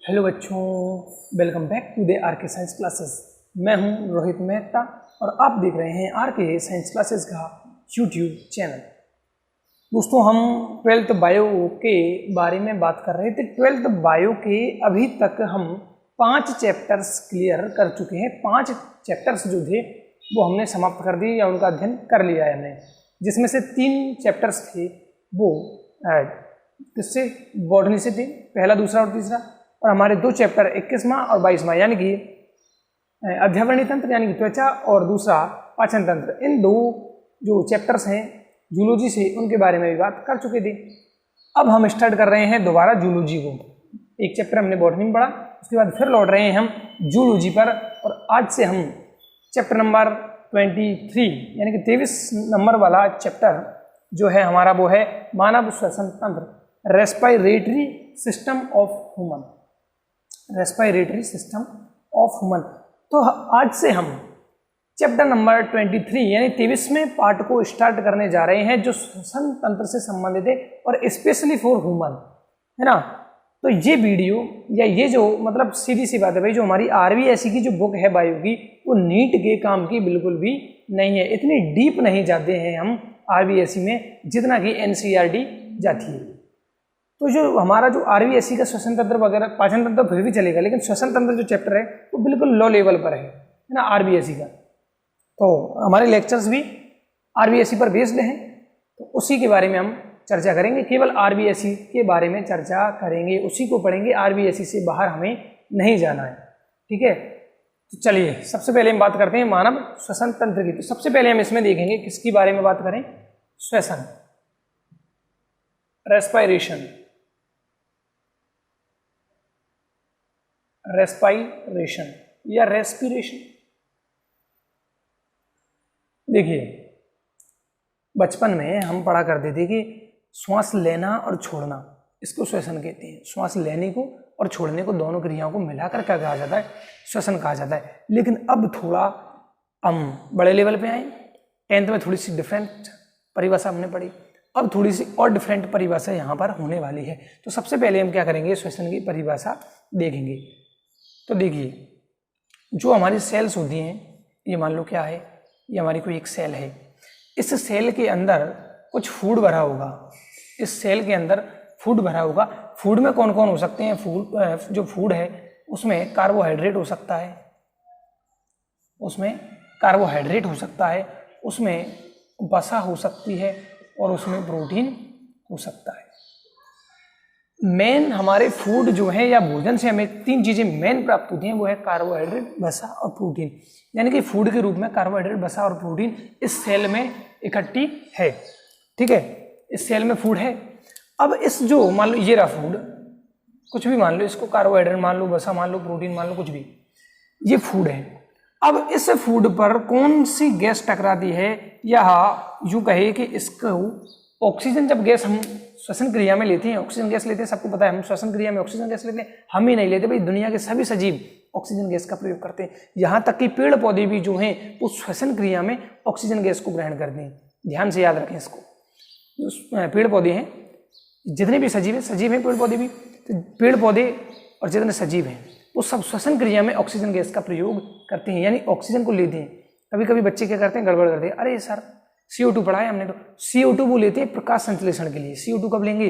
Hello बच्चों, welcome back to the RK science classes. मैं हूं रोहित मेहता और आप देख रहे हैं आरके साइंस क्लासेस का यूट्यूब चैनल। दोस्तों, हम 12th बायो के बारे में बात कर रहे थे। 12th बायो के अभी तक हम 5 चैप्टर्स क्लियर कर चुके हैं। 5 चैप्टर्स जो थे वो हमने समाप्त कर दिए या उनका अध्ययन कर लिया है हमने, जिसमें से 3 चैप्टर्स थे वो किससे, बॉटनी से थे, पहला, दूसरा और तीसरा। और हमारे 2 चैप्टर 21वां और 22वां यानी कि अध्यावरणीय तंत्र यानी कि त्वचा और दूसरा पाचन तंत्र, इन 2 जो चैप्टर्स हैं जूलॉजी से, उनके बारे में भी बात कर चुके थे। अब हम स्टार्ट कर रहे हैं दोबारा जूलॉजी को। एक चैप्टर हमने बॉटनी में पढ़ा, उसके बाद फिर लौट रहे हैं हम जूलॉजी पर। और आज से हम चैप्टर नंबर 23 यानी कि 23 नंबर वाला चैप्टर जो है हमारा वो है मानव श्वसन तंत्र, respiratory system of human, respiratory system of human. तो आज से हम चैप्टर नंबर 23 यानी 23वें पार्ट को स्टार्ट करने जा रहे हैं, जो श्वसन तंत्र से संबंधित है और स्पेशली फॉर ह्यूमन, है ना। तो ये वीडियो या ये जो मतलब सीधी सी बात है भाई, जो हमारी आरवीएससी की जो बुक है बायो की, वो नीट के काम की बिल्कुल भी नहीं है। इतनी डीप नहीं जाते हैं हम आरवीएससी में जितना कि एनसीईआरटी जाती है। तो जो हमारा जो आरवीएससी का श्वसन तंत्र वगैरह, पाचन तंत्र फिर भी चलेगा, लेकिन श्वसन तंत्र जो चैप्टर है वो बिल्कुल लो लेवल पर है ना आरवीएससी का। तो हमारे लेक्चर्स भी आरवीएससी पर बेस्ड हैं, तो उसी के बारे में हम चर्चा करेंगे। केवल आरवीएससी के बारे में चर्चा करेंगे, उसी को पढ़ेंगे, आरवीएससी से बाहर हमें नहीं जाना है, ठीक है। तो चलिए सबसे पहले हम बात करते हैं मानव श्वसन तंत्र की। तो सबसे पहले हम इसमें देखेंगे किसके बारे में बात करें, श्वसन, रेस्पिरेशन, रेस्पिरेशन या रेस्पिरेशन। देखिए, बचपन में हम पढ़ा करते थे कि श्वास लेना और छोड़ना, इसको श्वसन कहते हैं। श्वास लेने को और छोड़ने को, दोनों क्रियाओं को मिलाकर क्या कहा जाता है, श्वसन कहा जाता है। लेकिन अब थोड़ा हम बड़े लेवल पे आए, 10th में थोड़ी सी डिफरेंट परिभाषा हमने पढ़ी, अब थोड़ी सी और डिफरेंट परिभाषा यहाँ पर होने वाली है। तो सबसे पहले हम क्या करेंगे, श्वसन की परिभाषा देखेंगे। तो देखिए, जो हमारी सेल्स होती हैं, ये मान लो क्या है, ये हमारी कोई एक सेल है। इस सेल के अंदर कुछ फूड भरा होगा, इस सेल के अंदर फूड भरा होगा। फूड में कौन कौन हो सकते हैं, फूड जो फूड है उसमें कार्बोहाइड्रेट हो सकता है, उसमें कार्बोहाइड्रेट हो सकता है, उसमें वसा हो सकती है और उसमें प्रोटीन हो सकता है। मेन हमारे फूड जो है या भोजन से हमें 3 चीजें मेन प्राप्त होती हैं, वो है कार्बोहाइड्रेट, वसा और प्रोटीन। यानी कि फूड के रूप में कार्बोहाइड्रेट, वसा और प्रोटीन इस सेल में इकट्ठी है, ठीक है। इस सेल में फूड है। अब इस जो मान लो ये रहा फूड, कुछ भी मान लो, इसको कार्बोहाइड्रेट मान लो, वसा मान लो, प्रोटीन मान लो, कुछ भी, ये फूड है। अब इस फूड पर कौन सी गैस टकराती है, या यूं कहे कि इसको ऑक्सीजन, जब गैस हम श्वसन क्रिया में लेते हैं, ऑक्सीजन गैस लेते हैं, सबको पता है हम श्वसन क्रिया में ऑक्सीजन गैस लेते हैं। हम ही नहीं लेते भाई, दुनिया के सभी सजीव ऑक्सीजन गैस का प्रयोग करते हैं। यहाँ तक कि पेड़ पौधे भी जो हैं वो श्वसन क्रिया में ऑक्सीजन गैस को ग्रहण करते हैं। ध्यान से याद रखें इसको। जो पेड़ पौधे हैं, जितने भी सजीव हैं पेड़ पौधे भी, तो पेड़ पौधे और जितने सजीव हैं वो सब श्वसन क्रिया में ऑक्सीजन गैस का प्रयोग करते हैं, यानी ऑक्सीजन को लेते हैं। कभी कभी बच्चे क्या करते हैं, गड़बड़ करते हैं, अरे सर CO2 पढ़ा है हमने, तो CO2 वो लेते हैं प्रकाश संश्लेषण के लिए। CO2 कब लेंगे,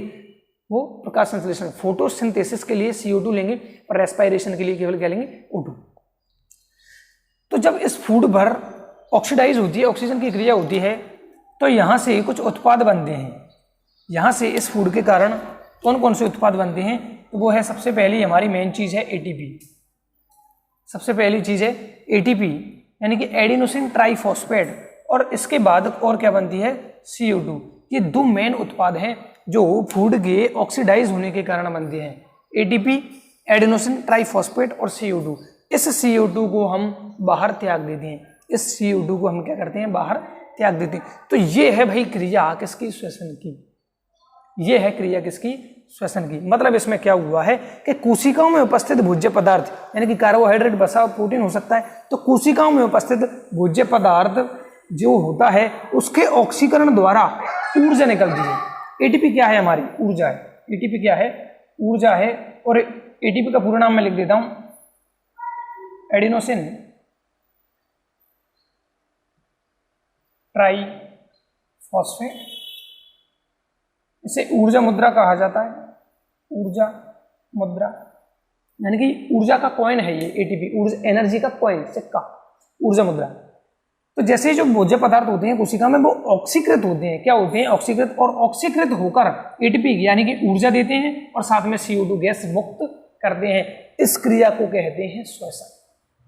वो प्रकाश संश्लेषण, फोटोसिंथेसिस के लिए CO2 लेंगे, और रेस्पिरेशन के लिए केवल क्या लेंगे, O2। तो जब इस फूड पर ऑक्सीडाइज होती है, ऑक्सीजन की क्रिया होती है, तो यहाँ से कुछ उत्पाद बनते हैं। यहाँ से इस फूड के कारण कौन कौन से उत्पाद बनते हैं, तो वो है सबसे पहली हमारी मेन चीज है ATP। सबसे पहली चीज है ATP यानी कि एडिनोसिन ट्राइफॉस्फेट, और इसके बाद और क्या बनती है, CO2। ये 2 मेन उत्पाद हैं जो फूड के ऑक्सीडाइज होने के कारण बनते हैं, ATP, एडिनोसिन ट्राइफॉस्फेट और CO2। इस CO2 को हम बाहर त्याग देते हैं, इस CO2 को हम क्या करते हैं, बाहर त्याग देते हैं। तो ये है भाई क्रिया किसकी, श्वसन की। ये है क्रिया किसकी, श्वसन की। मतलब इसमें क्या हुआ है कि कोशिकाओं में उपस्थित भोज्य पदार्थ यानी कि कार्बोहाइड्रेट, वसा और प्रोटीन हो सकता है, तो कोशिकाओं में उपस्थित भोज्य पदार्थ जो होता है उसके ऑक्सीकरण द्वारा ऊर्जा निकलती है। ATP क्या है, हमारी ऊर्जा है। ATP क्या है, ऊर्जा है। और एटीपी का पूरा नाम मैं लिख देता हूं, एडिनोसिन ट्राइफॉस्फेट। इसे ऊर्जा मुद्रा कहा जाता है, ऊर्जा मुद्रा, यानी कि ऊर्जा का कॉइन है ये एटीपी, ऊर्जा एनर्जी का कॉइन, सिक्का, ऊर्जा मुद्रा। तो जैसे जो भोज्य पदार्थ होते हैं कोशिका में वो ऑक्सीकृत होते हैं, क्या होते हैं, ऑक्सीकृत, और ऑक्सीकृत होकर एटीपी यानी कि ऊर्जा देते हैं और साथ में CO2 गैस मुक्त करते हैं। इस क्रिया को कहते हैं श्वसन।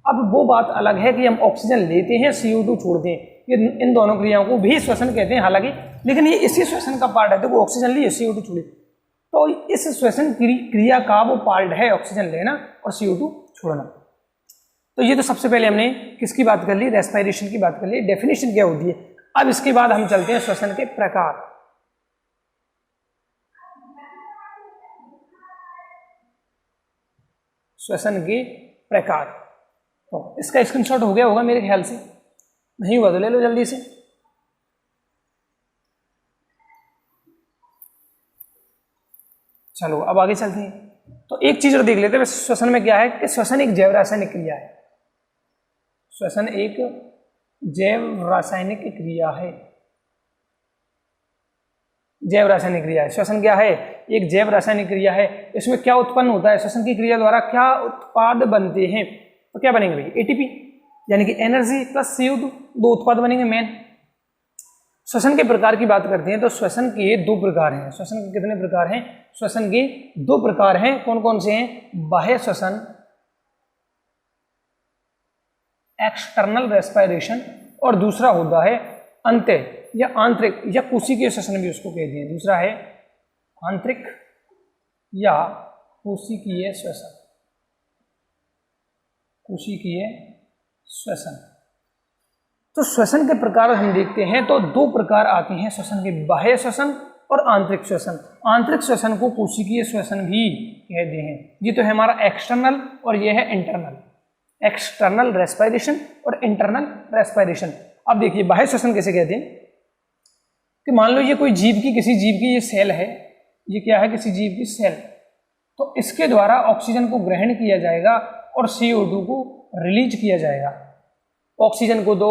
अब वो बात अलग है कि हम ऑक्सीजन लेते हैं, CO2 छोड़ते हैं, ये इन दोनों क्रियाओं को भी श्वसन कहते हैं हालांकि, लेकिन ये इसी श्वसन का पार्ट है। तो वो ऑक्सीजन लिए, CO2 छोड़ी, तो इस श्वसन क्रिया का वो पार्ट है ऑक्सीजन लेना और CO2 छोड़ना। तो ये तो सबसे पहले हमने किसकी बात कर ली, रेस्पिरेशन की बात कर ली, डेफिनेशन क्या होती है। अब इसके बाद हम चलते हैं श्वसन के प्रकार। श्वसन के प्रकार, तो इसका स्क्रीनशॉट हो गया होगा मेरे ख्याल से, नहीं हुआ तो ले लो जल्दी से। चलो अब आगे चलते हैं। तो एक चीज और देख लेते हैं श्वसन में क्या है कि श्वसन एक जैव रासायनिक क्रिया है। श्वसन एक जैव रासायनिक क्रिया है, जैव रासायनिक क्रिया है। श्वसन क्या है, एक जैव रासायनिक क्रिया है। इसमें क्या उत्पन्न होता है, श्वसन की क्रिया द्वारा क्या उत्पाद बनते हैं, तो क्या बनेंगे भाई, एटीपी यानी कि एनर्जी प्लस CO2, दो उत्पाद बनेंगे मेन। श्वसन के प्रकार की बात करते हैं तो श्वसन के दो प्रकार हैं। श्वसन के कितने प्रकार हैं, श्वसन के दो प्रकार हैं। कौन कौन से हैं, बाह्य श्वसन, एक्सटर्नल रेस्पिरेशन, और दूसरा होता है अंत्य या आंतरिक या कोशिकीय श्वसन भी उसको कहते हैं। दूसरा है आंतरिक या कोशिकीय श्वसन, कोशिकीय श्वसन। तो श्वसन के प्रकार हम देखते हैं तो दो प्रकार आते हैं श्वसन के, बाह्य श्वसन और आंतरिक श्वसन। आंतरिक श्वसन को कोशिकीय श्वसन भी कहते हैं। ये तो है हमारा एक्सटर्नल और ये है इंटरनल, एक्सटर्नल रेस्पिरेशन और इंटरनल रेस्पिरेशन। अब देखिए बाह्य श्वसन कैसे कहते हैं कि मान लो ये कोई जीव की, किसी जीव की ये सेल है, ये क्या है, किसी जीव की सेल, तो इसके द्वारा ऑक्सीजन को ग्रहण किया जाएगा और CO2 को रिलीज किया जाएगा। ऑक्सीजन को दो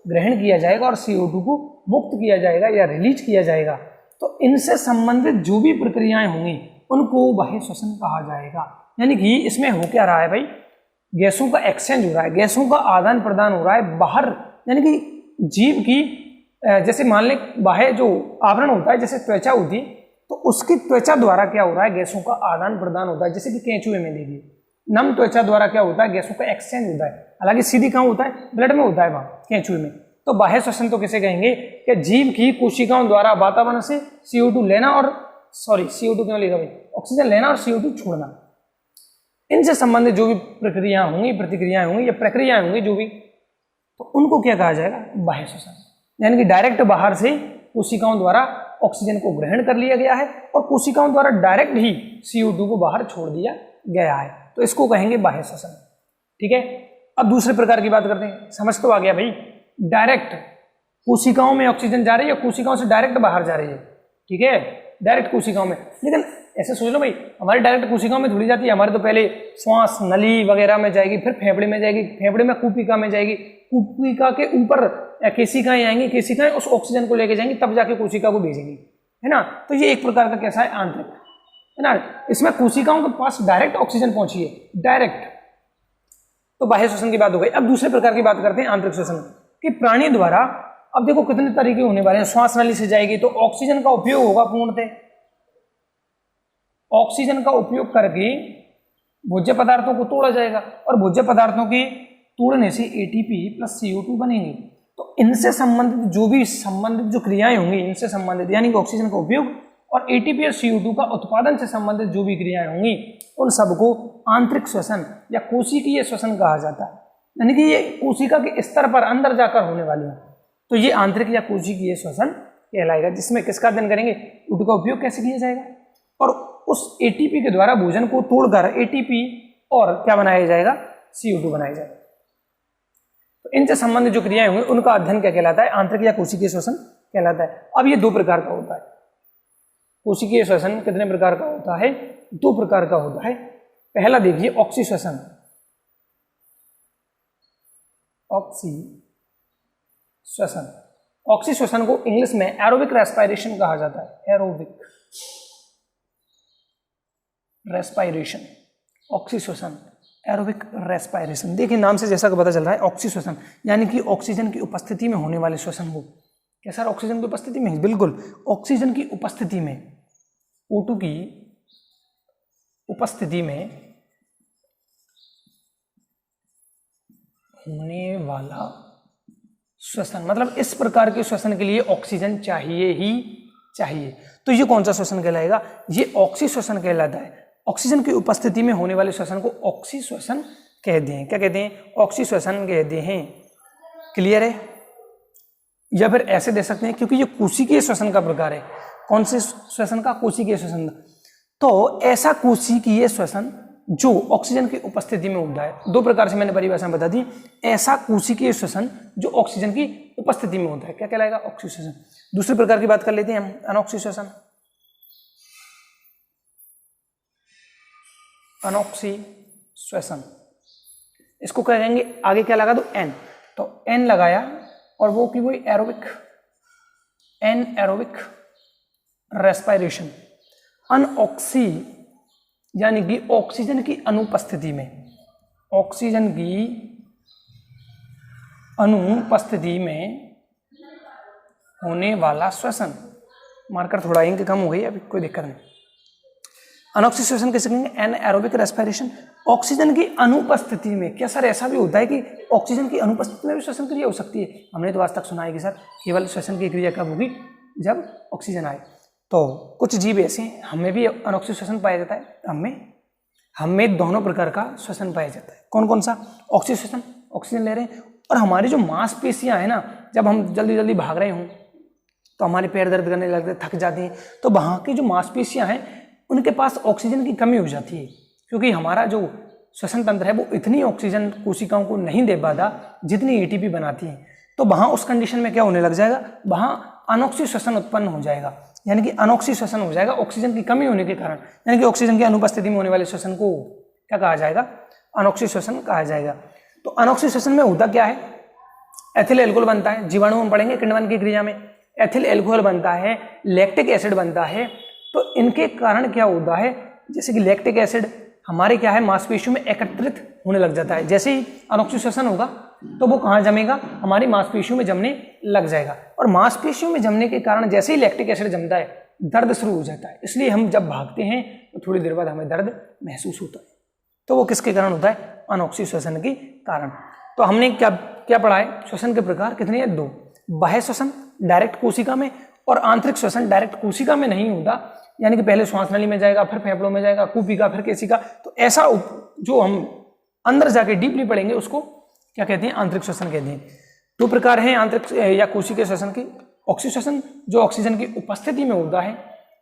ग्रहण किया जाएगा और CO2 को मुक्त किया जाएगा या रिलीज किया जाएगा। तो इनसे संबंधित जो भी प्रक्रियाएं होंगी उनको बाह्य श्वसन कहा जाएगा। यानी कि इसमें हो क्या रहा है भाई, गैसों का एक्सचेंज हो रहा है, गैसों का आदान प्रदान हो रहा है बाहर, यानी कि जीव की जैसे मान लें बाह्य जो आवरण होता है, जैसे त्वचा होती है, तो उसकी त्वचा द्वारा क्या हो रहा है, गैसों का आदान प्रदान होता है। जैसे कि केंचुए में देखिए, नम त्वचा द्वारा क्या होता है, गैसों का एक्सचेंज होता है। हालांकि सीधी कहाँ होता है, ब्लड में होता है वहां केंचुए में। तो बाह्य श्वसन तो किसे कहेंगे कि जीव की कोशिकाओं द्वारा वातावरण से CO2 लेना और CO2 क्यों लेगा भाई, ऑक्सीजन लेना और CO2 छोड़ना। इनसे संबंधित जो भी प्रक्रियाएं होंगी, प्रतिक्रियाएं होंगी या प्रक्रियाएं होंगी जो भी, तो उनको क्या कहा जाएगा, बाह्य श्वसन। यानी कि डायरेक्ट बाहर से कोशिकाओं द्वारा ऑक्सीजन को ग्रहण कर लिया गया है और कोशिकाओं द्वारा डायरेक्ट ही CO2 को बाहर छोड़ दिया गया है, तो इसको कहेंगे बाह्य श्वसन। ठीक है, अब दूसरे प्रकार की बात करते हैं। समझ तो आ गया भाई, डायरेक्ट कोशिकाओं में ऑक्सीजन जा रही है, कोशिकाओं से डायरेक्ट बाहर जा रही है। ठीक है, डायरेक्ट कोशिकाओं में, लेकिन ऐसे सोच लो भाई, हमारी डायरेक्ट कोशिकाओं में थोड़ी जाती है, हमारे तो पहले श्वास नली वगैरह में जाएगी, फिर फेफड़े में जाएगी, फेफड़े में कुपिका में जाएगी, कुपिका के ऊपर केशिकाएं आएंगी, केशिकाएं उस ऑक्सीजन को लेके जाएंगी, तब जाके कोशिका को भेजेंगी, है ना। तो ये एक प्रकार का कैसा है, आंतरिक, है ना। इसमें कोशिकाओं के पास डायरेक्ट ऑक्सीजन पहुंची है, डायरेक्ट। तो बाह्य श्वसन की बात हो गई। अब दूसरे प्रकार की बात करते हैं आंतरिक श्वसन कि प्राणी द्वारा, अब देखो कितने तरीके होने वाले हैं। श्वास नली से जाएगी तो ऑक्सीजन का उपयोग होगा पूर्णतः, ऑक्सीजन का उपयोग करके भोज्य पदार्थों को तोड़ा जाएगा और भोज्य पदार्थों के तोड़ने से ATP प्लस CO2 बनेंगे। तो इनसे संबंधित जो भी संबंधित जो क्रियाएं होंगी, इनसे संबंधित यानी कि ऑक्सीजन का उपयोग और ATP और CO2 का उत्पादन से संबंधित जो भी क्रियाएं होंगी, उन सबको आंतरिक श्वसन या कोशिकीय श्वसन कहा जाता है। यानी कि ये कोशिका के स्तर पर अंदर जाकर होने वाली है, तो ये आंतरिक या कोशिकीय श्वसन कहलाएगा। जिसमें किसका अध्ययन करेंगे, CO2 का उपयोग कैसे किया जाएगा और उस ATP के द्वारा भोजन को तोड़कर ATP और क्या बनाया जाएगा, CO2 बनाया जाएगा। तो इनसे संबंधित जो क्रियाएं होंगी उनका अध्ययन क्या कहलाता है, आंतरिक या कोशिकीय श्वसन कहलाता है। अब ये दो प्रकार का होता है। कोशिकीय श्वसन कितने प्रकार का होता है, दो प्रकार का होता है। पहला देखिए ऑक्सीश्वसन। ऑक्सीश्वसन, ऑक्सीश्वसन को इंग्लिश में एरोबिक रेस्पिरेशन कहा जाता है। एरोबिक रेस्पिरेशन, ऑक्सीश्वसन, एरोबिक रेस्पिरेशन। देखिए नाम से जैसा कि पता चल रहा है ऑक्सीश्वसन यानी कि ऑक्सीजन की उपस्थिति में होने वाले श्वसन को। क्या सर ऑक्सीजन की उपस्थिति में? बिल्कुल, ऑक्सीजन की उपस्थिति में, O2 की उपस्थिति में होने वाला श्वसन, मतलब इस प्रकार के श्वसन के लिए ऑक्सीजन चाहिए ही चाहिए। तो ये कौन सा श्वसन कहलाएगा? ये ऑक्सीश्वसन कहलाता है। ऑक्सीजन की उपस्थिति में होने वाले श्वसन को ऑक्सीश्वसन कहते हैं। क्या कहते हैं? ऑक्सीश्वसन कहते हैं। क्लियर है? या फिर ऐसे दे सकते हैं क्योंकि ये कोशिकीय श्वसन का प्रकार है। कौन से श्वसन का? कोशिकीय श्वसन। तो ऐसा कोशिकीय श्वसन जो ऑक्सीजन की उपस्थिति में होता है, दो प्रकार से मैंने परिभाषा बता दी। ऐसा कोशिकीय श्वसन जो ऑक्सीजन की उपस्थिति में होता है क्या कहलाएगा? ऑक्सीश्वसन। दूसरे प्रकार की बात कर लेते हैं हम, अनॉक्सीश्वसन। अनॉक्सीश्वसन, इसको क्या कहेंगे? आगे क्या लगा दो? एन। तो एन लगाया और वो की वही एरोबिक, एन एरोबिक रेस्पिरेशन। अनऑक्सी यानी कि ऑक्सीजन की अनुपस्थिति में, ऑक्सीजन की अनुपस्थिति में होने वाला श्वसन। मार्कर थोड़ा इंक कम हो गई, अभी कोई दिक्कत नहीं। अनॉक्सी श्वसन कैसे कहेंगे? एन एरोबिक रेस्पिरेशन, ऑक्सीजन की अनुपस्थिति में। क्या सर ऐसा भी होता है कि ऑक्सीजन की अनुपस्थिति में भी श्वसन क्रिया हो सकती है? हमने तो आज तक सुना है कि सर केवल श्वसन की क्रिया कब होगी? जब ऑक्सीजन आए। तो कुछ जीव ऐसे हैं, हमें भी अनॉक्सी श्वसन पाया जाता है। हमें दोनों प्रकार का श्वसन पाया जाता है। कौन कौन सा? ऑक्सीश्वसन, ऑक्सीजन ले रहे हैं, और हमारी जो मांसपेशियां हैं ना, जब हम जल्दी जल्दी भाग रहे हों तो हमारे पैर दर्द करने लगते, थक जाते हैं, तो वहाँ की जो मांसपेशियां हैं उनके पास ऑक्सीजन की कमी हो जाती है, क्योंकि हमारा जो श्वसन तंत्र है वो इतनी ऑक्सीजन कोशिकाओं को नहीं दे पाता जितनी एटीपी बनाती है। तो वहाँ उस कंडीशन में क्या होने लग जाएगा? वहाँ अनॉक्सी श्वसन उत्पन्न हो जाएगा, यानी कि अनॉक्सी श्वसन हो जाएगा ऑक्सीजन की कमी होने के कारण। यानी कि ऑक्सीजन की अनुपस्थिति में होने वाले श्वसन को क्या कहा जाएगा? अनॉक्सी श्वसन कहा जाएगा। तो अनॉक्सी श्वसन में होता क्या है? एथिल एल्कोहल बनता है, जीवाणु हम पढ़ेंगे किण्वन की क्रिया में। एथिल एल्कोहल बनता है, लैक्टिक एसिड बनता है। तो इनके कारण क्या होता है? जैसे कि लैक्टिक एसिड हमारे क्या है, मांसपेशियों में एकत्रित होने लग जाता है। जैसे ही अनॉक्सी श्वसन होगा तो वो कहाँ जमेगा? हमारी मांसपेशियों में जमने लग जाएगा, और मांसपेशियों में जमने के कारण जैसे ही लैक्टिक एसिड जमता है दर्द शुरू हो जाता है। इसलिए हम जब भागते हैं तो थोड़ी देर बाद हमें दर्द महसूस होता है। तो वो किसके कारण होता है? अनॉक्सी श्वसन के कारण। तो हमने क्या क्या पढ़ा है? श्वसन के प्रकार कितने हैं? दो। बाह्य श्वसन डायरेक्ट कोशिका में, और आंतरिक श्वसन डायरेक्ट कोशिका में नहीं होता, यानी कि पहले श्वास नली में जाएगा, फिर फेफड़ों में जाएगा, कुपिका, फिर केशिका। तो ऐसा जो हम अंदर जाके डीपली पढ़ेंगे उसको क्या कहते हैं? आंतरिक श्वसन कहते हैं। दो प्रकार हैं आंतरिक या कोशिकीय श्वसन के। ऑक्सीश्वसन जो ऑक्सीजन की उपस्थिति में होता है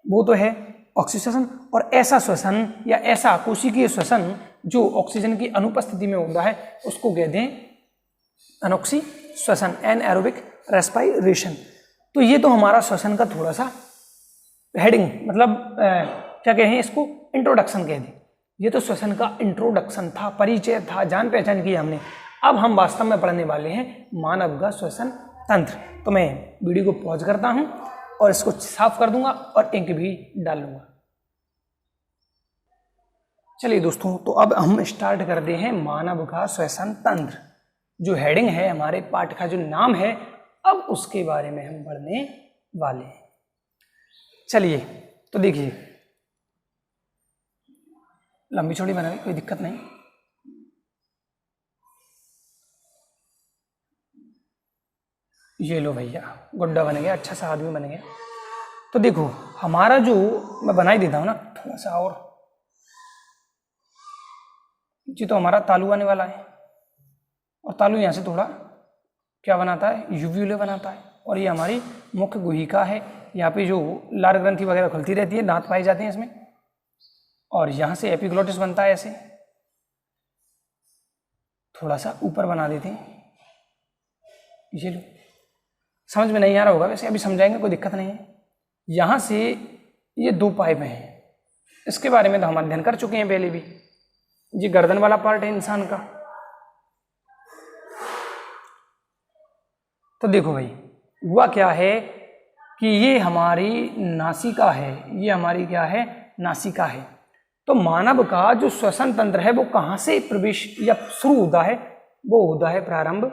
वो तो है ऑक्सीश्वसन, और ऐसा श्वसन या ऐसा कोशिकीय श्वसन जो ऑक्सीजन की अनुपस्थिति में होता है उसको कहते हैं अनॉक्सी श्वसन, एन एरोबिक रेस्पिरेशन। तो ये तो हमारा श्वसन का थोड़ा सा हेडिंग, मतलब क्या कहें इसको? इंट्रोडक्शन कह दें। ये तो श्वसन का इंट्रोडक्शन था, परिचय था, जान पहचान की हमने। अब हम वास्तव में पढ़ने वाले हैं मानव का श्वसन तंत्र। तो मैं वीडियो को पॉज करता हूं और इसको साफ कर दूंगा और इंक भी डाल लूंगा। चलिए दोस्तों, तो अब हम स्टार्ट करते हैं मानव का श्वसन तंत्र। जो हेडिंग है हमारे पाठ का, जो नाम है, अब उसके बारे में हम पढ़ने वाले हैं। चलिए तो देखिए, लंबी चौड़ी बनाई, कोई दिक्कत नहीं। ये लो भैया, गुड्डा बन गया, अच्छा सा आदमी बन गया। तो देखो हमारा जो, मैं बना ही देता हूँ ना थोड़ा सा, और जी तो हमारा तालू आने वाला है, और तालू यहाँ से थोड़ा क्या बनाता है? यूव्यूले बनाता है। और ये हमारी मुख्य गुहिका है, यहाँ पे जो लार ग्रंथि वगैरह खुलती रहती है, दांत पाए जाते हैं इसमें। और यहाँ से एपिग्लोटिस बनता है, ऐसे थोड़ा सा ऊपर बना देते हैं। ये लो, समझ में नहीं आ रहा होगा वैसे, अभी समझाएंगे, कोई दिक्कत नहीं है। यहाँ से ये दो पाइप हैं, इसके बारे में तो हम अध्ययन कर चुके हैं पहले भी। ये गर्दन वाला पार्ट है इंसान का। तो देखो भाई हुआ क्या है कि ये हमारी नासिका है, ये हमारी क्या है, नासिका है। तो मानव का जो श्वसन तंत्र है वो कहाँ से प्रवेश या शुरू होता है, वो होता है प्रारंभ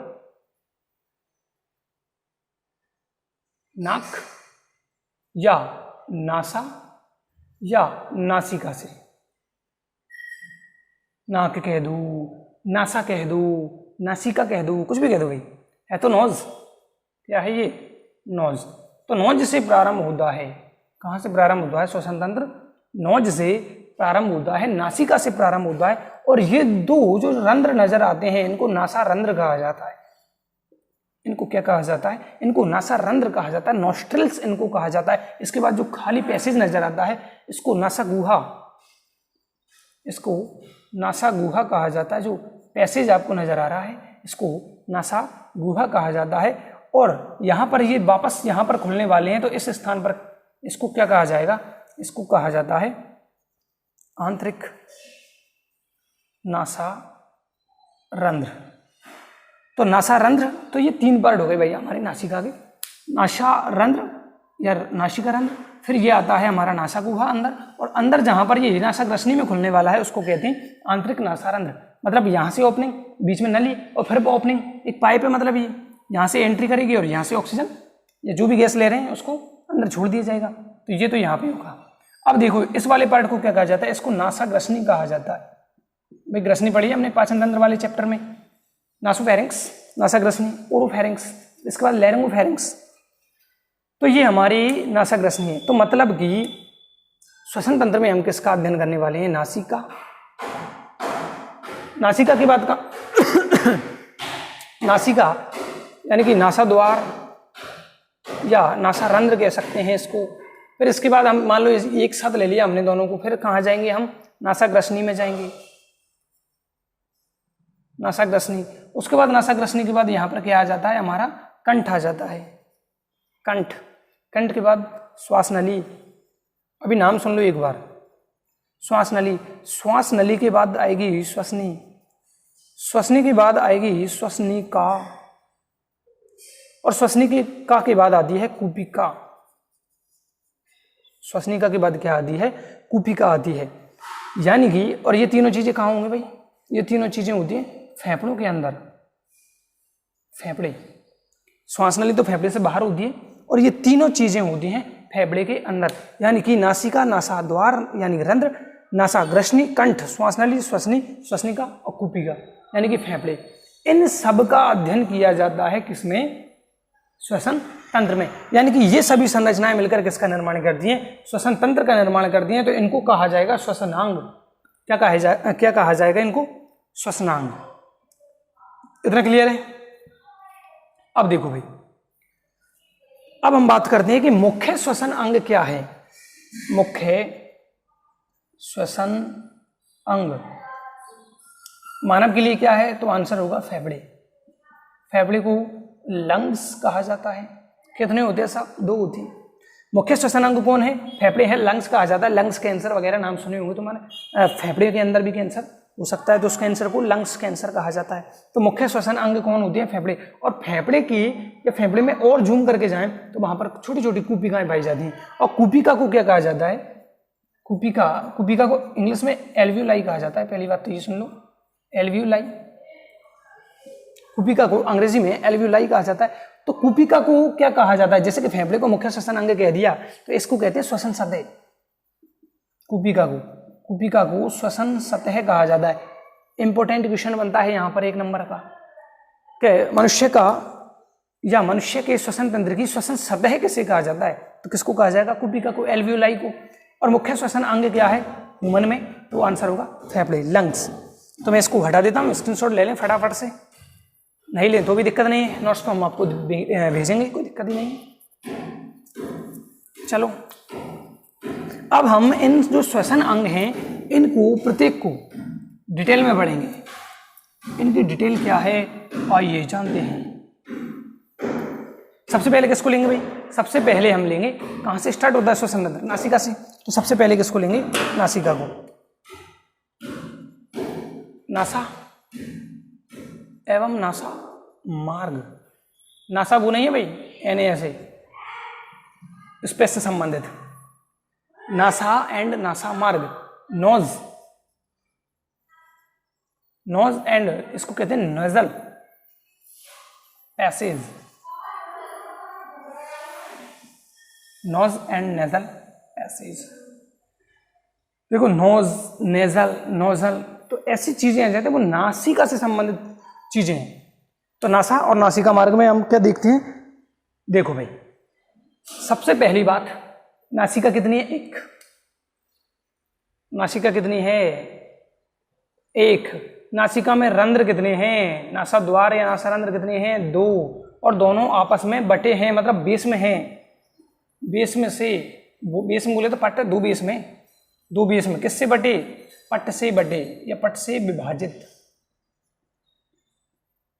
नाक या नासा या नासिका से। नाक कह दो, नासा कह दो, नासिका कह दो, कुछ भी कह दो भाई, है तो नोज। क्या है ये, नोज। तो नोज से प्रारंभ होता है, कहाँ से प्रारंभ होता है श्वसन तंत्र, नोज से प्रारंभ होता है, नासिका से प्रारंभ होता है। और ये दो जो रंध्र नजर आते हैं इनको नासा रंध्र कहा जाता है। इनको क्या कहा जाता है, इनको नासा रंध्र कहा जाता है, नॉस्ट्रिल्स इनको कहा जाता है। इसके बाद जो खाली पैसेज नजर आता है इसको नासा गुहा, इसको नासा गुहा कहा जाता है। जो पैसेज आपको नजर आ रहा है इसको नासा गुहा कहा जाता है। और यहाँ पर ये वापस यहाँ पर खुलने वाले हैं, तो इस स्थान पर इसको क्या कहा जाएगा, इसको कहा जाता है आंतरिक नासा रंध्र। तो नासा रंध्र, तो ये 3 पार्ट हो गए भाई हमारी नासिका के, नासा रंध्र या नासिका रंध्र, फिर ये आता है हमारा नासा गुहा अंदर, और अंदर जहां पर ये नासा ग्रसनी में खुलने वाला है उसको कहते हैं आंतरिक नासा रंध्र। मतलब यहाँ से ओपनिंग, बीच में नली, और फिर ओपनिंग, एक पाइप है, मतलब ये यहाँ से एंट्री करेगी और यहाँ से ऑक्सीजन या जो भी गैस ले रहे हैं उसको अंदर छोड़ दिया जाएगा। तो ये तो यहाँ पे होगा। अब देखो इस वाले पार्ट को क्या कहा जाता है, इसको नासा ग्रसनी कहा जाता है। भाई ग्रसनी पढ़ी है हमने पाचन तंत्र वाले चैप्टर में, नासोफेरिंक्स, नासा ग्रसनी, ओरोफेरिंक्स, इसके बाद लैरिंगोफेरिंक्स। तो ये हमारी नासा ग्रसनी है। तो मतलब कि श्वसन तंत्र में हम किसका अध्ययन करने वाले हैं, नासिका। नासिका की बात का नासिका यानी कि नासा द्वार या नासा रंध्र कह सकते हैं इसको। फिर इसके बाद हम मान लो एक साथ ले लिया हमने दोनों को, फिर कहाँ जाएंगे हम, नासा ग्रसनी में जाएंगे, नासा ग्रसनी। उसके बाद नासा ग्रसनी के बाद यहाँ पर क्या आ जाता है, हमारा कंठ आ जाता है, कंठ। कंठ के बाद श्वास नली, अभी नाम सुन लो एक बार, श्वास नली। श्वास नली के बाद आएगी श्वसनी, श्वसनी के बाद आएगी श्वसनिका, और श्वसनिका के बाद आती है कूपिका। श्वसनिका के बाद क्या आती है, कूपिका आती है। यानी कि, और ये तीनों चीजें कहाँ होंगी भाई, ये तीनों चीजें होती हैं फेफड़ों के अंदर, फेफड़े। श्वास नली तो फेफड़े से बाहर होती है, और ये तीनों चीजें होती हैं फेफड़े के अंदर। यानी कि नासिका, नासा द्वार यानी रंध्र, नासा ग्रसनी, कंठ, श्वास नली, श्वसनी, श्वसनिका और कूपिका यानी कि फेफड़े। इन सब का अध्ययन किया जाता है किसमें, श्वसन तंत्र में। यानी कि ये सभी संरचनाएं मिलकर किसका निर्माण करती हैं, श्वसन तंत्र का निर्माण करती हैं। तो इनको कहा जाएगा श्वसनांग। क्या कहा जाएगा इनको, श्वसनांग। इतना क्लियर है। अब देखो भाई, अब हम बात करते हैं कि मुख्य श्वसन अंग क्या है। मुख्य श्वसन अंग मानव के लिए क्या है, तो आंसर होगा फेफड़े। फेफड़े को लंग्स कहा जाता है। कितने होते हैं साहब, 2 होती हैं। मुख्य श्वसन अंग कौन है, फेफड़े है, लंग्स कहा जाता है। लंग्स कैंसर वगैरह नाम सुने होंगे तुम्हारे, फेफड़े के अंदर भी कैंसर हो सकता है, तो उस कैंसर को लंग्स कैंसर कहा जाता है। तो मुख्य श्वसन अंग कौन होती है, फेफड़े। और फेफड़े की, या फेफड़े में और जूम करके जाएं तो वहां पर छोटी छोटी कूपिकाएं पाई जाती हैं। और कूपिका को क्या कहा जाता है, कूपिका को इंग्लिश में एल्वियोलाई कहा जाता है। पहली बात तो ये सुन लो, एल्वियोलाई। कूपिका को अंग्रेजी में एल्वियोलाई कहा जाता है। तो कूपिका को क्या कहा जाता है, जैसे कि फेफड़े को मुख्य श्वसन अंग कह दिया, तो इसको कहते हैं श्वसन सतह। कूपिका को श्वसन सतह कहा जाता है। इंपॉर्टेंट क्वेश्चन बनता है यहाँ पर 1 नंबर का, कि मनुष्य का या मनुष्य के श्वसन तंत्र की श्वसन सतह किसे कहा जाता है, तो किसको कहा जाएगा, कूपिका को, एल्वियोलाई को। और मुख्य श्वसन अंग क्या है ह्यूमन में, तो आंसर होगा फेफड़े, लंग्स। तो मैं इसको हटा देता हूँ, स्क्रीनशॉट ले लें फटाफट से, नहीं ले तो भी दिक्कत नहीं है, नोट्स तो हम आपको भेजेंगे, कोई दिक्कत ही नहीं। चलो अब हम इन जो श्वसन अंग हैं इनको प्रत्येक को डिटेल में पढ़ेंगे। इनकी डिटेल क्या है आइए जानते हैं। सबसे पहले किसको लेंगे भाई, सबसे पहले हम लेंगे, कहाँ से स्टार्ट होता है श्वसन तंत्र, नासिका से। तो सबसे पहले किसको लेंगे, नासिका को। नासा एवं नासा मार्ग। नासा वो नहीं है भाई NASA, स्पेस से संबंधित। नासा एंड नासा मार्ग, नोज एंड इसको कहते हैं nasal passage, nose and nasal passage. देखो नोज, नेजल, नोजल, तो ऐसी चीजें आ जाती है वो नासिका से संबंधित चीजें हैं। तो नासा और नासिका मार्ग में हम क्या देखते हैं, देखो भाई सबसे पहली बात, नासिका कितनी है? एक। नासिका कितनी है? एक। नासिका में रंध्र कितने हैं? नासा द्वार या नासा रंध्र कितने हैं? 2। और दोनों आपस में बटे हैं, मतलब बेस में हैं। बेस में से, वो बेस में बोले तो पट, दो बेस में किससे बटे? पट से बटे या पट से विभाजित।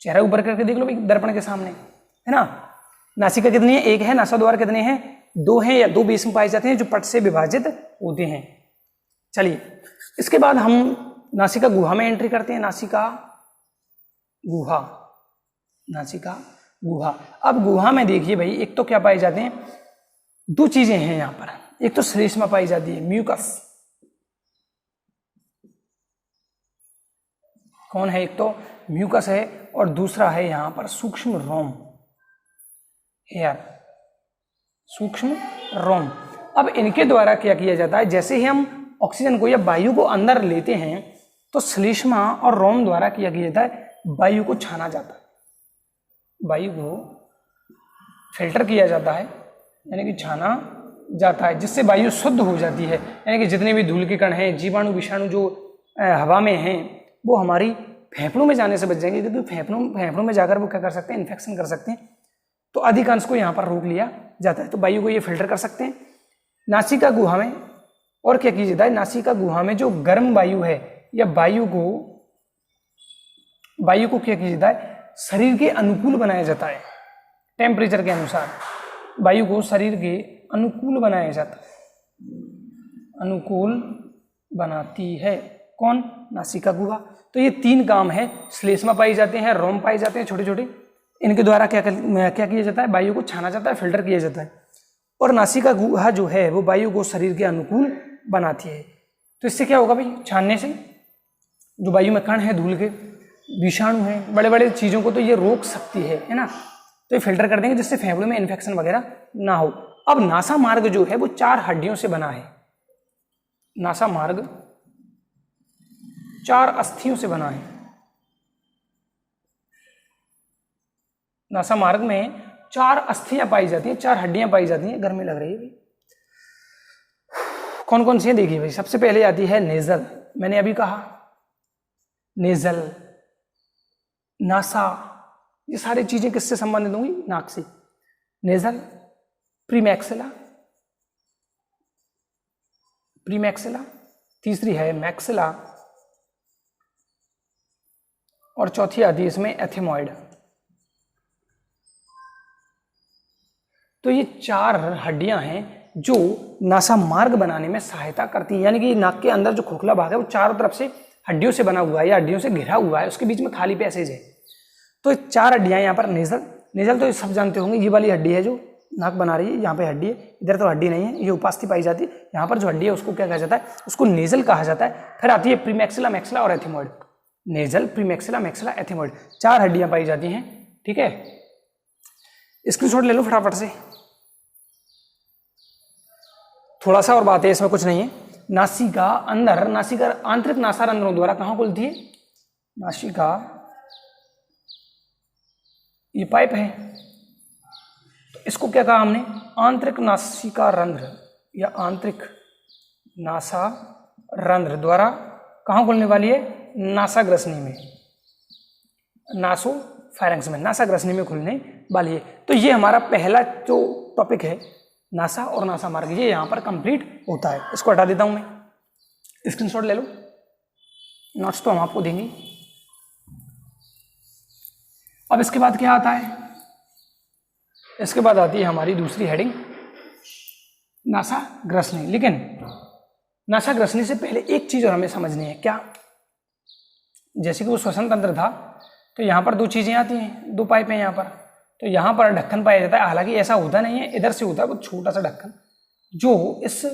चेहरा ऊपर करके देख लो भाई दर्पण के सामने, है ना। नासिका कितनी है? एक है। नासा द्वार कितने हैं? 2 हैं या 2 बेस में पाए जाते हैं जो पट से विभाजित होते हैं। चलिए इसके बाद हम नासिका गुहा में एंट्री करते हैं। नासिका गुहा, नासिका गुहा। अब गुहा में देखिए भाई, एक तो क्या पाए जाते हैं? 2 चीजें हैं यहाँ पर। एक तो श्लेष्मा पाई जाती है, म्यूकस। कौन है? एक तो म्यूकस है और दूसरा है यहाँ पर सूक्ष्म रोम, हेयर, सूक्ष्म रोम। अब इनके द्वारा क्या किया जाता है, जैसे ही हम ऑक्सीजन को या वायु को अंदर लेते हैं तो श्लेष्मा और रोम द्वारा क्या किया जाता है? वायु को छाना जाता है, वायु को फिल्टर किया जाता है, यानी कि छाना जाता है, जिससे वायु शुद्ध हो जाती है। यानी कि जितने भी धूल के कण हैं, जीवाणु विषाणु जो हवा में हैं, वो हमारी फेफड़ों में जाने से बच जाएंगे, क्योंकि फेफड़ों में जाकर वो क्या कर सकते हैं? इन्फेक्शन कर सकते हैं। तो अधिकांश को यहाँ पर रोक लिया जाता है। तो वायु को ये फिल्टर कर सकते हैं। नासिका गुहा में और क्या किया जाता है? नासिका गुहा में जो गर्म वायु है या वायु को क्या किया जाता है? शरीर के अनुकूल बनाया जाता है। टेम्परेचर के अनुसार वायु को शरीर के अनुकूल बनाया जाता है, अनुकूल बनाती है। कौन? नासिका गुहा। तो ये 3 काम है। श्लेष्मा पाई जाते हैं, रोम पाए जाते हैं छोटे छोटे, इनके द्वारा क्या किया जाता है? वायु को छाना जाता है, फिल्टर किया जाता है। और नासिका गुहा जो है वो वायु को शरीर के अनुकूल बनाती है। तो इससे क्या होगा भाई? छानने से जो वायु में कण है, धूल के, विषाणु हैं, बड़े बड़े चीज़ों को तो ये रोक सकती है ना। तो ये फिल्टर कर देंगे जिससे फेफड़ों में इन्फेक्शन वगैरह ना हो। अब नासा मार्ग जो है वो 4 हड्डियों से बना है। नासा मार्ग 4 अस्थियों से बना है। नासा मार्ग में 4 अस्थियां पाई जाती हैं, 4 हड्डियां पाई जाती हैं। गर्मी लग रही है भाई। कौन कौन सी है देखिए भाई। सबसे पहले आती है नेजल, मैंने अभी कहा नेजल, नासा, ये सारी चीजें किससे संबंधित होंगी? नाक से। नेजल, प्रीमैक्सिला, तीसरी है मैक्सिला, और चौथी आती है इसमें एथिमॉइड। तो ये 4 हड्डियां हैं जो नासा मार्ग बनाने में सहायता करती है। यानी कि नाक के अंदर जो खोखला भाग है वो चारों तरफ से हड्डियों से बना हुआ है या हड्डियों से घिरा हुआ है, उसके बीच में खाली पैसेज है। तो 4 हड्डियां यहाँ पर। नेजल तो सब जानते होंगे, ये वाली हड्डी है जो नाक बना रही है, यहाँ पे हड्डी है, इधर तो हड्डी नहीं है, ये उपास्थि पाई जाती है। यहाँ पर जो हड्डी है उसको क्या कहा जाता है? उसको नेजल कहा जाता है। फिर आती है प्रीमैक्सिला, मैक्सिला और एथिमॉइड। नेजल, प्रीमैक्सिला, मैक्सिला, एथिमॉइड, 4 हड्डियां पाई जाती हैं। ठीक है, स्क्रीनशॉट ले लो फटाफट से। थोड़ा सा और बात है, इसमें कुछ नहीं है। नासिका अंदर, नासिका आंतरिक नासारंध्रों द्वारा कहाँ खुलती है? नासिका, ये पाइप है, तो इसको क्या कहा हमने? आंतरिक नासिका रंध्र या आंतरिक नासा रंध्र द्वारा कहाँ खुलने वाली है? नासाग्रसनी में, नासो फायरेंक्स में, नासाग्रसनी में खुलने वाली है। तो ये हमारा पहला जो टॉपिक है नासा और नासा मार्ग, ये यहाँ पर कंप्लीट होता है। इसको हटा देता हूँ मैं, स्क्रीनशॉट ले लो, नोट्स तो हम आपको देंगे। अब इसके बाद क्या आता है? इसके बाद आती है हमारी दूसरी हेडिंग नासाग्रसनी। लेकिन नासाग्रसनी से पहले एक चीज और हमें समझनी है। क्या? जैसे कि वो श्वसन तंत्र था, तो यहाँ पर दो चीज़ें आती हैं, दो पाइप हैं यहाँ पर, तो यहाँ पर ढक्कन पाया जाता है। हालांकि ऐसा होता नहीं है, इधर से होता है वो छोटा सा ढक्कन, जो इस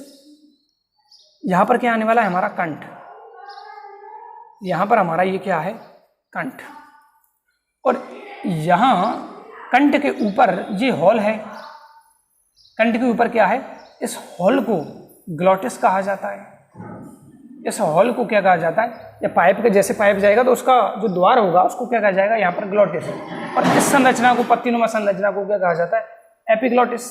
यहाँ पर क्या आने वाला है हमारा कंठ, यहाँ पर हमारा ये क्या है कंठ, और यहाँ कंठ के ऊपर ये हॉल है, कंठ के ऊपर क्या है, इस हॉल को ग्लॉटिस कहा जाता है। इस हॉल को क्या कहा जाता है, या पाइप के जैसे पाइप जाएगा तो उसका जो द्वार होगा उसको क्या कहा जाएगा, यहाँ पर ग्लॉटिस। और इस संरचना को, पत्तीनुमा संरचना को क्या कहा जाता है, एपिग्लॉटिस,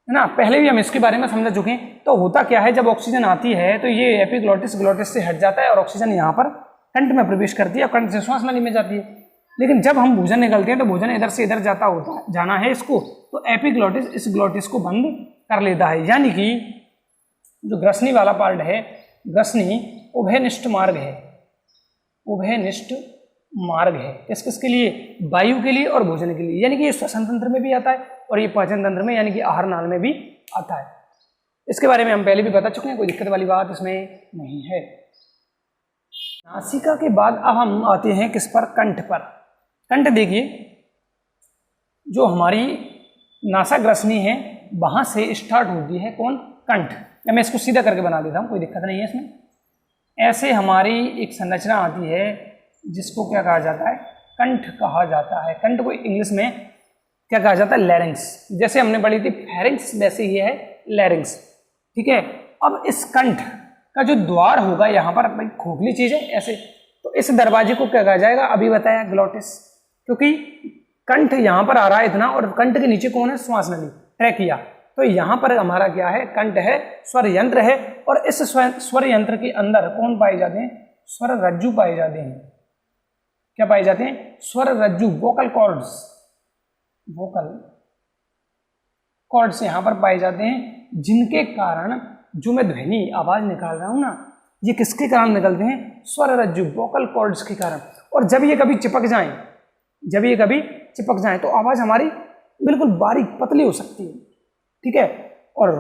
है ना। पहले भी हम इसके बारे में समझ चुके हैं। तो होता क्या है, जब ऑक्सीजन आती है तो ये एपिग्लॉटिस ग्लॉटिस से हट जाता है और ऑक्सीजन यहाँ पर कंठ में प्रवेश करती है और कंठ से श्वास नली में जाती है। लेकिन जब हम भोजन निकलते हैं तो भोजन इधर से इधर जाता होता है, जाना है इसको, तो एपिग्लॉटिस इस ग्लॉटिस को बंद कर लेता है। यानी कि जो ग्रसनी वाला पार्ट है, ग्रसनी उभयनिष्ठ मार्ग है, उभयनिष्ठ मार्ग है। किस किस के लिए, वायु के लिए और भोजन के लिए। यानी कि ये श्वसन तंत्र में भी आता है और ये पाचन तंत्र में यानी कि आहार नाल में भी आता है। इसके बारे में हम पहले भी बता चुके हैं, कोई दिक्कत वाली बात इसमें नहीं है। नासिका के बाद अब हम आते हैं किस पर, कंठ पर। कंठ देखिए, जो हमारी नासाग्रसनी है वहां से स्टार्ट होती है कौन, कंठ। या मैं इसको सीधा करके बना देता हूँ, कोई दिक्कत नहीं है इसमें। ऐसे हमारी एक संरचना आती है जिसको क्या कहा जाता है, कंठ कहा जाता है। कंठ को इंग्लिश में क्या कहा जाता है, लैरिंक्स। जैसे हमने पढ़ी थी फेरिंक्स, वैसे ही है लैरिंक्स, ठीक है। अब इस कंठ का जो द्वार होगा यहाँ पर, भाई खोखली चीज है ऐसे, तो इस दरवाजे को क्या कहा जाएगा, अभी बताया ग्लॉटिस, क्योंकि कंठ यहाँ पर आ रहा है इतना, और कंठ के नीचे कौन है, श्वास नली, ट्रैकिया। तो यहाँ पर हमारा क्या है, कंठ है, स्वर यंत्र है, और इस स्वर यंत्र के अंदर कौन पाए जाते हैं, स्वर रज्जु पाए जाते हैं। क्या पाए जाते हैं, स्वर रज्जु, वोकल कॉर्ड्स, वोकल कॉर्ड्स यहाँ पर पाए जाते हैं, जिनके कारण जो मैं ध्वनि आवाज निकाल रहा हूं ना, ये किसके कारण निकलते हैं, स्वर रज्जु, वोकल कॉर्ड्स के कारण। और जब ये कभी चिपक जाएं, जब ये कभी चिपक जाएं तो आवाज हमारी बिल्कुल बारीक पतली हो सकती है, ठीक है। और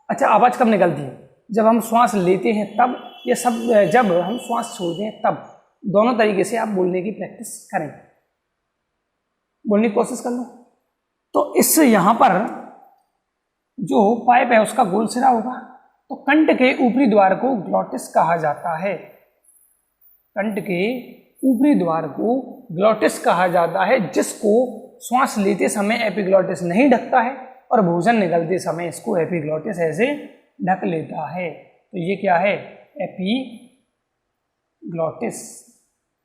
अच्छा, आवाज कब निकलती है, जब हम श्वास लेते हैं तब, ये सब जब हम श्वास छोड़ते हैं तब। दोनों तरीके से आप बोलने की प्रैक्टिस करें, बोलने की कोशिश कर लो। तो इस यहाँ पर जो पाइप है उसका गोल सिरा होगा, तो कंठ के ऊपरी द्वार को ग्लॉटिस कहा जाता है। कंठ के ऊपरी द्वार को ग्लॉटिस कहा जाता है, जिसको श्वास लेते समय एपिग्लॉटिस नहीं ढकता है और भोजन निकलते समय इसको एपिग्लॉटिस ऐसे ढक लेता है। तो ये क्या है, एपिग्लॉटिस।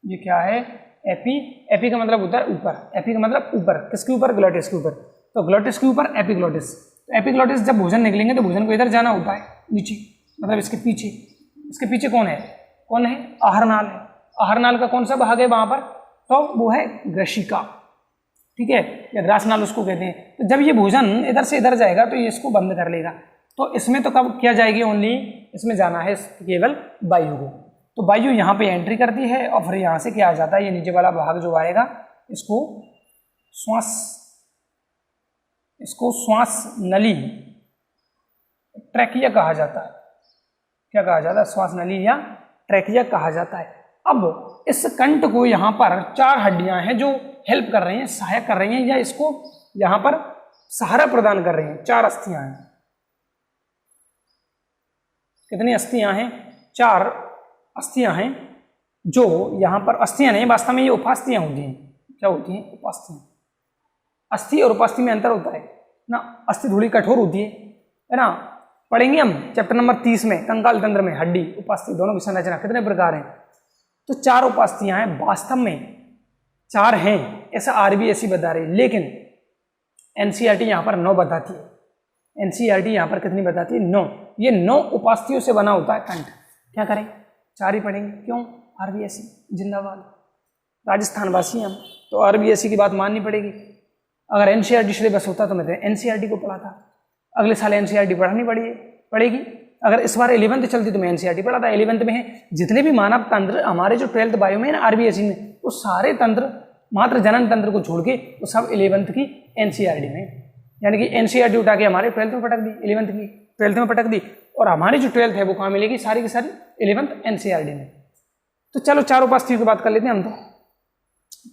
ये क्या है, एपी का मतलब होता है ऊपर, एपी का मतलब ऊपर, किसके ऊपर, ग्लॉटिस के ऊपर। तो ग्लॉटिस के ऊपर एपिग्लॉटिस। तो एपिग्लॉटिस जब भोजन निकलेंगे तो भोजन को इधर जाना होता है, नीचे, मतलब इसके पीछे। इसके पीछे कौन है, कौन है, आहारनाल है। आहारनाल का कौन सा भाग है वहां पर, तो वो है ग्रशिका, ठीक है, या ग्रासनाल उसको कहते हैं। तो जब ये भोजन इधर से इधर जाएगा तो ये इसको बंद कर लेगा। तो इसमें तो कब क्या जाएगी, ओनली इसमें जाना है केवल वायु को। तो वायु यहाँ पे एंट्री करती है और फिर यहाँ से क्या आ जाता है, ये नीचे वाला भाग जो आएगा इसको श्वास नली, ट्रैकिया कहा जाता है। क्या कहा जाता है, श्वास नली या ट्रैकिया कहा जाता है। अब इस कंठ को यहाँ पर 4 हड्डियां हैं जो हेल्प कर रही हैं, सहायक कर रही हैं, या इसको यहाँ पर सहारा प्रदान कर रही हैं। 4 अस्थियां हैं। कितनी अस्थियां हैं, 4 अस्थियां हैं, जो यहाँ पर अस्थियां नहीं, वास्तव में ये उपास्थियां होती हैं। क्या होती हैं, उपास्थियां। अस्थि और उपास्थि में अंतर होता है ना, अस्थि थोड़ी कठोर होती है ना। पढ़ेंगे हम चैप्टर नंबर 30 में, कंकाल तंत्र में हड्डी उपास्थि दोनों की संरचना कितने प्रकार हैं। तो 4 उपास्थियां हैं, वास्तव में 4 हैं ऐसा आरबीएसई बता रही है, लेकिन एनसीईआरटी यहाँ पर 9 बताती है। एनसीईआरटी यहाँ पर कितनी बताती है, 9। ये 9 उपास्थियों से बना होता है कंठ। क्या करें, 4 ही पढ़ेंगे, क्यों, आरबीएसई जिंदाबाद, राजस्थान वासी हम, तो आरबीएसई की बात माननी पड़ेगी। अगर एनसीईआरटी सिलेबस होता तो मैं एनसीईआरटी को पढ़ा था, अगले साल एनसीईआरटी पढ़ानी पड़ेगी। अगर इस बार 11th चलती तो मैं एनसीईआरटी पढ़ा था। 11th में है जितने भी मानव तंत्र हमारे जो 12th बायो में है ना आरबीएसई में, वो सारे तंत्र मात्र जनन तंत्र को छोड़ के वो सब 11th की एनसीईआरटी में, यानी कि एनसीईआरटी उठा के हमारे 12th में पटक दी 11th की। 12th में पटक दी, और हमारी जो 12th है वो कहाँ मिलेगी, सारी की सारी 11th एनसीईआरटी में। तो चलो चारों उपास्थियों की बात कर लेते हैं हम। तो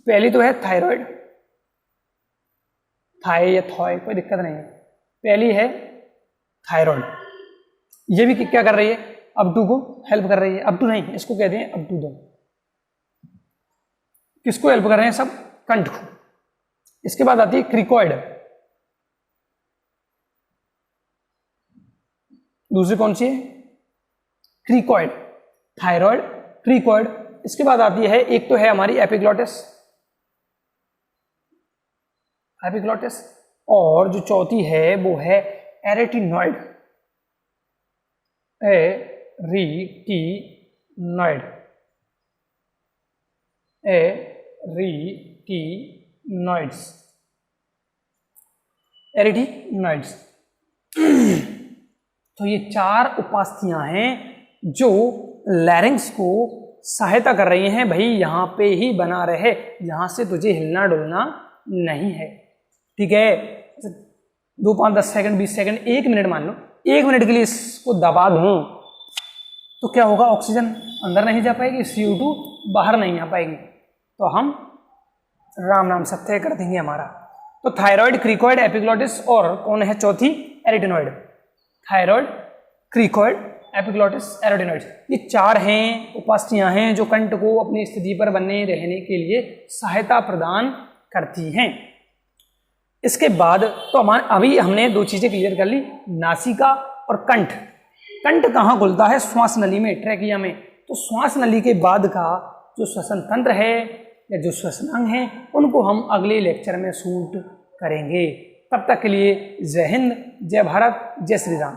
पहली तो है थायराइड, थाई या थॉय कोई दिक्कत नहीं है। पहली है थायराइड, ये भी क्या कर रही है, अपटू को हेल्प कर रही है, अपटू नहीं इसको कहते हैं अपटू दो, किसको हेल्प कर रहे हैं सब, कंठ को। इसके बाद आती है क्रिकॉइड, दूसरी कौन सी है, क्रिकॉइड, थायराइड, क्रिकॉइड। इसके बाद आती है, एक तो है हमारी एपिग्लॉटिस, एपिग्लॉटिस, और जो चौथी है वो है एरेटिनॉइड, एरिटिनॉइड, एरिटिनॉइड्स, एरिटिनॉइड्स। तो ये 4 उपास्थियां हैं जो लैरिंक्स को सहायता कर रही हैं, भाई यहां पे ही बना रहे, यहां से तुझे हिलना डुलना नहीं है, ठीक है। 2, 5, 10 सेकंड, 20 सेकंड, 1 मिनट मान लो, 1 मिनट के लिए इसको दबा दूं तो क्या होगा, ऑक्सीजन अंदर नहीं जा पाएगी, CO2 बाहर नहीं आ पाएगी, तो हम राम नाम सत्य कर देंगे हमारा। तो थायराइड, क्रिकॉइड, एपिग्लॉटिस और कौन है चौथी, एरिटिनॉइड। थायराइड, क्रिकॉइड, एपिग्लॉटिस, एरिटिनॉइड, ये 4 हैं उपास्थियां हैं जो कंठ को अपनी स्थिति पर बने रहने के लिए सहायता प्रदान करती हैं। इसके बाद तो अभी हमने 2 चीजें क्लियर कर ली, नासिका और कंठ। कंठ कहाँ खुलता है, श्वास नली में, ट्रैकिया में। तो श्वास नली के बाद का जो श्वसन तंत्र है या जो श्वसनांग है, उनको हम अगले लेक्चर में शूट करेंगे। तब तक के लिए जय हिंद, जय भारत, जय श्री राम।